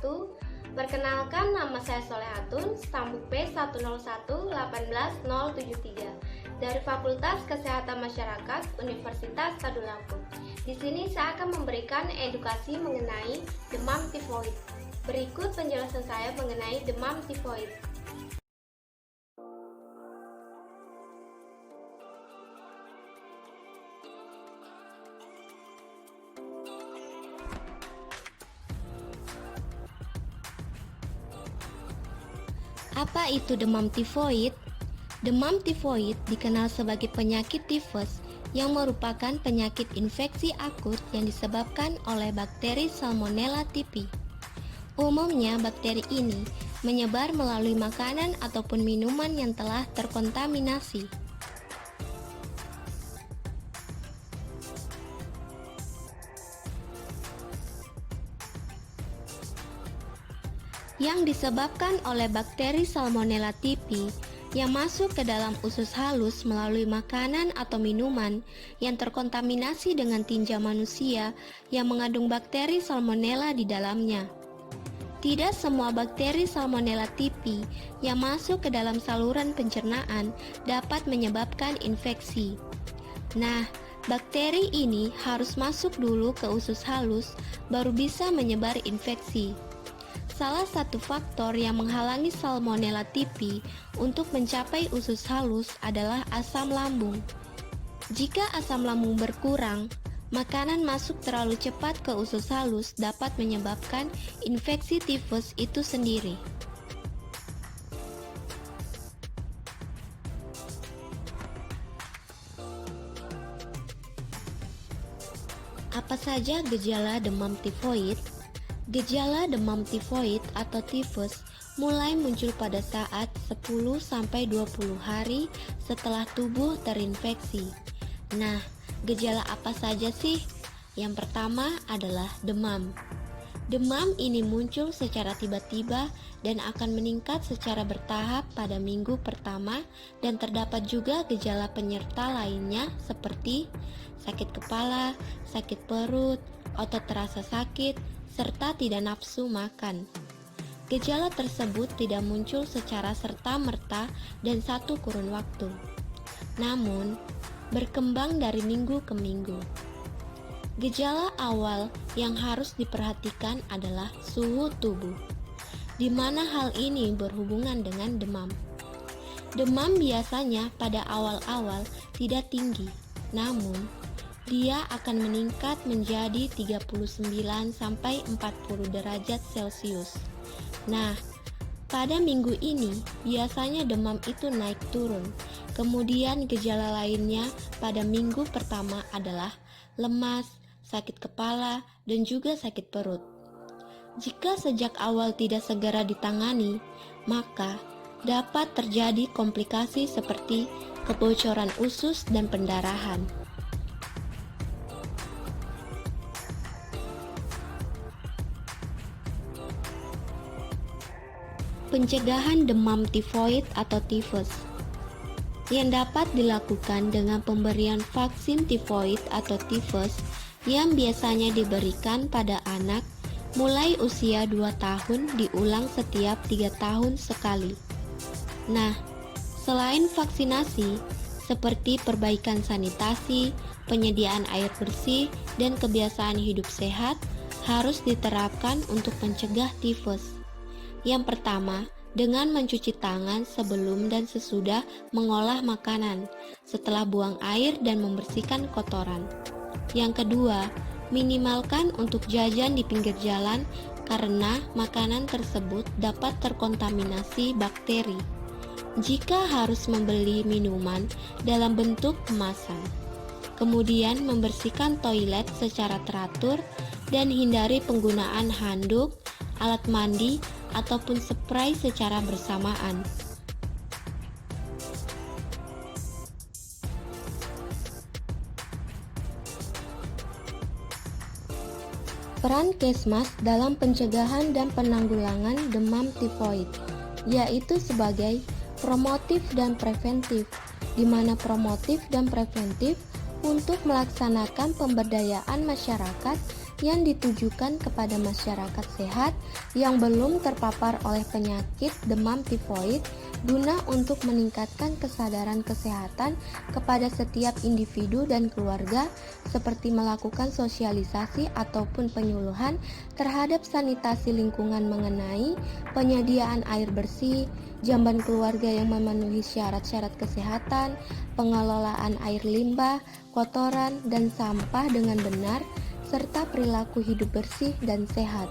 wabarakatuh. Perkenalkan, nama saya Solehatun, stambuk P1011818073 dari Fakultas Kesehatan Masyarakat Universitas Tadulako. Di sini saya akan memberikan edukasi mengenai demam tifoid. Berikut penjelasan saya mengenai demam tifoid. Apa itu demam tifoid? Demam tifoid dikenal sebagai penyakit tifus yang merupakan penyakit infeksi akut yang disebabkan oleh bakteri Salmonella typhi. Umumnya bakteri ini menyebar melalui makanan ataupun minuman yang telah terkontaminasi. Yang disebabkan oleh bakteri Salmonella typhi yang masuk ke dalam usus halus melalui makanan atau minuman yang terkontaminasi dengan tinja manusia yang mengandung bakteri Salmonella di dalamnya. Tidak semua bakteri Salmonella typhi yang masuk ke dalam saluran pencernaan dapat menyebabkan infeksi. Nah, bakteri ini harus masuk dulu ke usus halus baru bisa menyebar infeksi. Salah satu faktor yang menghalangi Salmonella typhi untuk mencapai usus halus adalah asam lambung. Jika asam lambung berkurang, makanan masuk terlalu cepat ke usus halus dapat menyebabkan infeksi tifus itu sendiri. Apa saja gejala demam tifoid? Gejala demam tifoid atau tifus mulai muncul pada saat 10-20 hari setelah tubuh terinfeksi. Nah, gejala apa saja sih? Yang pertama adalah demam. Demam ini muncul secara tiba-tiba dan akan meningkat secara bertahap pada minggu pertama, dan terdapat juga gejala penyerta lainnya seperti sakit kepala, sakit perut, otot terasa sakit, serta tidak nafsu makan. Gejala tersebut tidak muncul secara serta-merta dan satu kurun waktu, namun berkembang dari minggu ke minggu. Gejala awal yang harus diperhatikan adalah suhu tubuh, di mana hal ini berhubungan dengan demam. Demam biasanya pada awal-awal tidak tinggi, namun dia akan meningkat menjadi 39-40 derajat Celcius. Nah, pada minggu ini biasanya demam itu naik turun. Kemudian gejala lainnya pada minggu pertama adalah lemas, sakit kepala, dan juga sakit perut. Jika sejak awal tidak segera ditangani, maka dapat terjadi komplikasi seperti kebocoran usus dan pendarahan. Pencegahan demam tifoid atau tifus yang dapat dilakukan dengan pemberian vaksin tifoid atau tifus yang biasanya diberikan pada anak mulai usia 2 tahun, diulang setiap 3 tahun sekali. Nah, selain vaksinasi seperti perbaikan sanitasi, penyediaan air bersih, dan kebiasaan hidup sehat harus diterapkan untuk mencegah tifus. Yang pertama, dengan mencuci tangan sebelum dan sesudah mengolah makanan, setelah buang air dan membersihkan kotoran. Yang kedua, minimalkan untuk jajan di pinggir jalan karena makanan tersebut dapat terkontaminasi bakteri. Jika harus membeli minuman dalam bentuk kemasan, kemudian membersihkan toilet secara teratur dan hindari penggunaan handuk, alat mandi, ataupun spray secara bersamaan. Peran Kesmas dalam pencegahan dan penanggulangan demam tifoid, yaitu sebagai promotif dan preventif, di mana promotif dan preventif untuk melaksanakan pemberdayaan masyarakat yang ditujukan kepada masyarakat sehat yang belum terpapar oleh penyakit demam tifoid guna untuk meningkatkan kesadaran kesehatan kepada setiap individu dan keluarga seperti melakukan sosialisasi ataupun penyuluhan terhadap sanitasi lingkungan mengenai penyediaan air bersih, jamban keluarga yang memenuhi syarat-syarat kesehatan, pengelolaan air limbah, kotoran, dan sampah dengan benar, serta perilaku hidup bersih dan sehat.